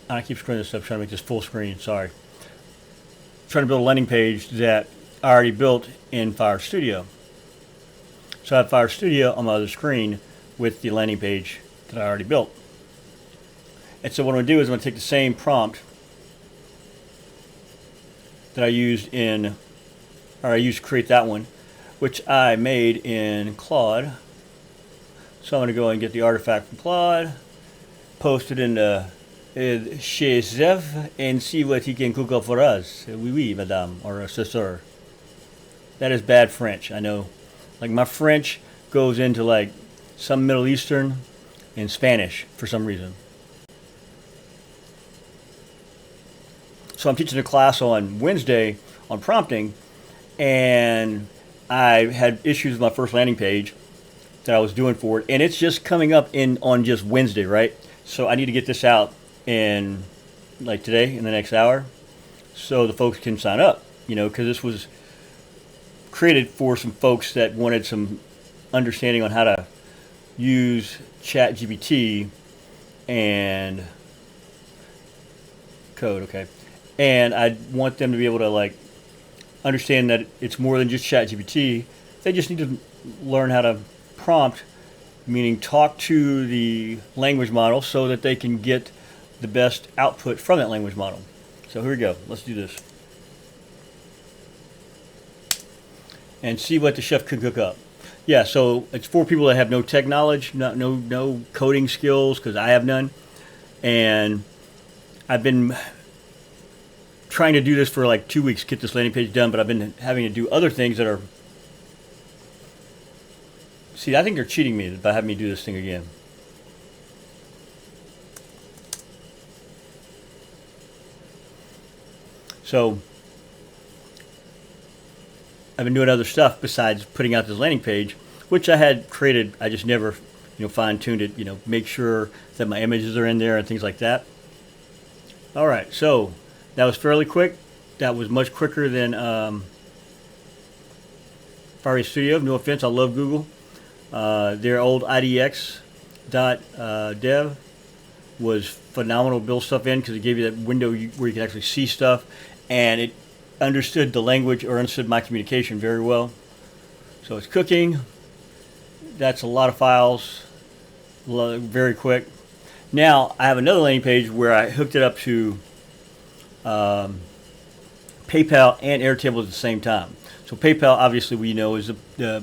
I keep screwing this up, trying to make this full screen. Sorry. Trying to build a landing page that I already built in Fire Studio. So I have Fire Studio on my other screen with the landing page that I already built. And so what I'm going to do is I'm going to take the same prompt that I used to create that one, which I made in Claude. So I'm going to go and get the artifact from Claude, post it into chez Zev, and see what he can cook up for us. Oui, oui, madame, or sister. That is bad French, I know. Like, my French goes into like some Middle Eastern and Spanish for some reason. So I'm teaching a class on Wednesday on prompting, and I had issues with my first landing page that I was doing for it, and it's just coming up on just Wednesday, right? So I need to get this out in like today, in the next hour, so the folks can sign up, because this was created for some folks that wanted some understanding on how to use ChatGPT and code, okay? And I want them to be able to like understand that it's more than just ChatGPT. They just need to learn how to prompt, meaning talk to the language model so that they can get the best output from that language model. So here we go. Let's do this. And see what the chef can cook up. Yeah, so it's for people that have no tech knowledge, no coding skills, because I have none. And I've been trying to do this for like 2 weeks, get this landing page done, but I've been having to do other things that are... See, I think they're cheating me by having me do this thing again. So I've been doing other stuff besides putting out this landing page, which I had created. I just never, fine-tuned it, make sure that my images are in there and things like that. All right, so that was fairly quick. That was much quicker than Firebase Studio. No offense, I love Google. Their old IDX.dev was phenomenal to build stuff in, because it gave you that window where you can actually see stuff, and it understood the language, or understood my communication very well. So it's cooking. That's a lot of files, very quick. Now I have another landing page where I hooked it up to PayPal and Airtable at the same time. So PayPal, obviously, we know, is the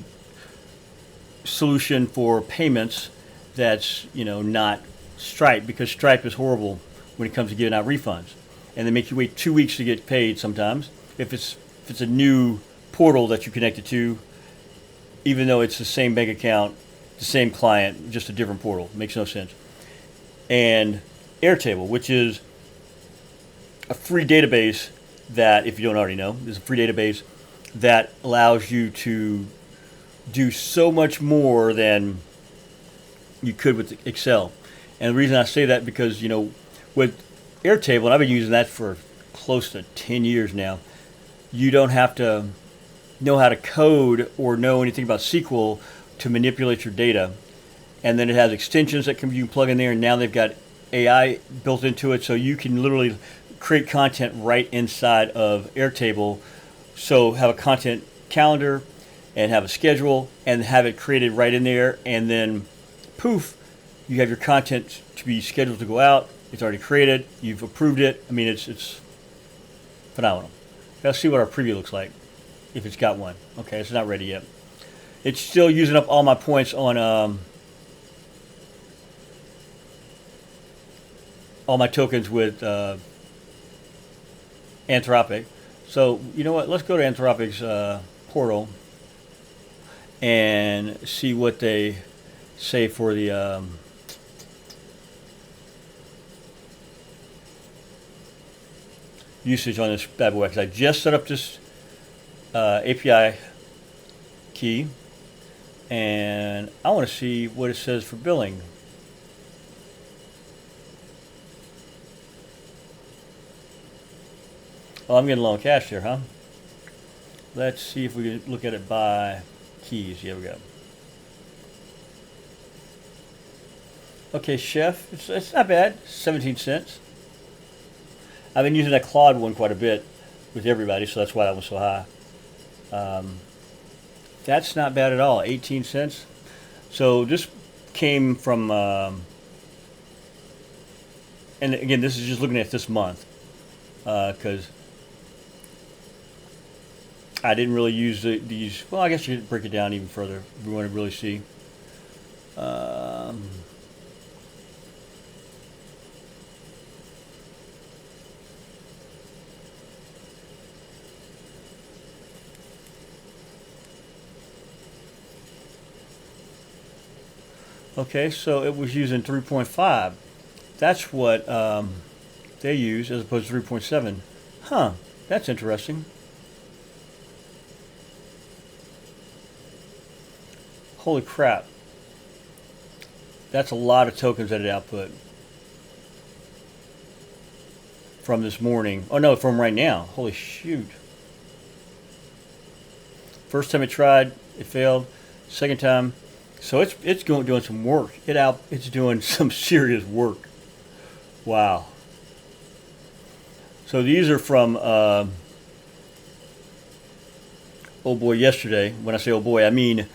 solution for payments that's not Stripe, because Stripe is horrible when it comes to giving out refunds, and they make you wait 2 weeks to get paid sometimes if it's a new portal that you connected to, even though it's the same bank account, the same client, just a different portal. It makes no sense. And Airtable, which is a free database that, if you don't already know, is a free database that allows you to do so much more than you could with Excel. And the reason I say that, because with Airtable, and I've been using that for close to 10 years now, you don't have to know how to code or know anything about SQL to manipulate your data. And then it has extensions that you can plug in there, and now they've got AI built into it, so you can literally create content right inside of Airtable. So have a content calendar and have a schedule and have it created right in there, and then poof, you have your content to be scheduled to go out. It's already created. You've approved it. I mean, it's phenomenal. Let's see what our preview looks like, if it's got one. Okay, it's not ready yet. It's still using up all my points on all my tokens with Anthropic. So you know what? Let's go to Anthropic's portal and see what they say for the usage on this bad boy. Because I just set up this API key, and I want to see what it says for billing. Oh, I'm getting low on cash here, huh? Let's see if we can look at it by keys. Here we go. Okay, chef, it's not bad. 17 cents. I've been using that Claude one quite a bit with everybody, so that's why that was so high. That's not bad at all. 18 cents. So this came from, and again, this is just looking at this month, because I didn't really use these. Well, I guess you could break it down even further if we want to really see. Okay, so it was using 3.5. That's what they use as opposed to 3.7. Huh, that's interesting. Holy crap. That's a lot of tokens that it output from this morning. Oh no, from right now. Holy shoot. First time it tried, it failed. Second time, so it's doing some work. It's doing some serious work. Wow. So these are from oh boy yesterday. When I say oh boy, I mean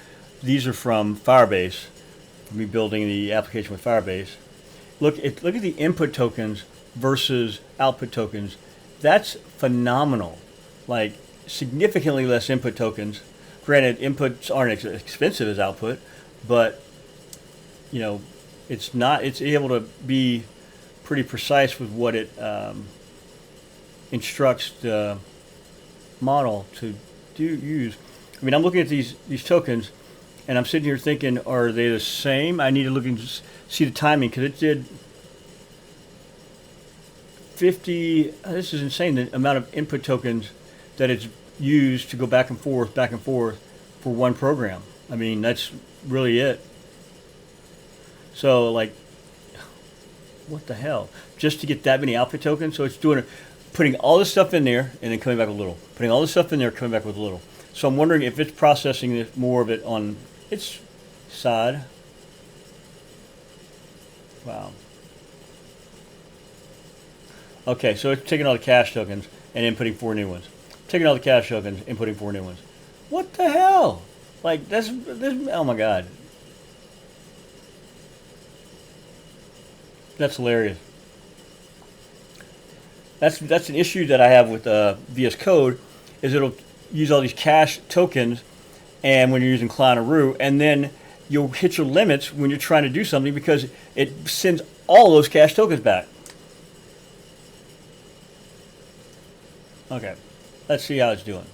these are from Firebase. Me building the application with Firebase. Look at the input tokens versus output tokens. That's phenomenal. Like significantly less input tokens. Granted, inputs aren't as expensive as output, but you know, it's not. It's able to be pretty precise with what it instructs the model to use. I mean, I'm looking at these tokens, and I'm sitting here thinking, are they the same? I need to look and see the timing because it did 50. This is insane. The amount of input tokens that it's used to go back and forth for one program. I mean, that's really it. So, like, what the hell? Just to get that many output tokens? So it's putting all this stuff in there and then coming back with a little. Putting all this stuff in there, coming back with a little. So I'm wondering if it's processing more of it on its side. Wow. Okay, so it's taking all the cache tokens and inputting 4 new ones. Taking all the cache tokens, inputting 4 new ones. What the hell? Like, this, oh my god. That's hilarious. That's an issue that I have with VS Code, is it'll use all these cache tokens, and when you're using Clownaroo, and then you'll hit your limits when you're trying to do something because it sends all those cache tokens back. Okay, let's see how it's doing.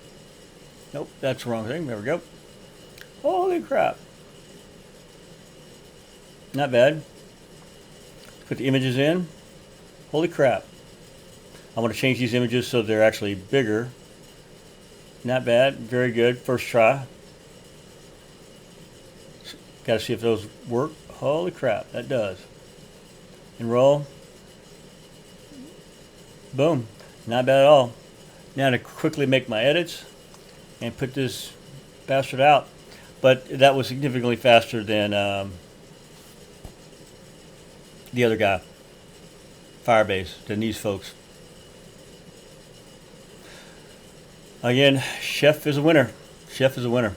Nope, that's the wrong thing. There we go. Holy crap. Not bad. Put the images in. Holy crap. I want to change these images so they're actually bigger. Not bad. Very good. First try. Got to see if those work. Holy crap, that does. Enroll. Boom. Not bad at all. Now to quickly make my edits and put this bastard out. But that was significantly faster than the other guy, Firebase, than these folks. Again, Chef is a winner. Chef is a winner.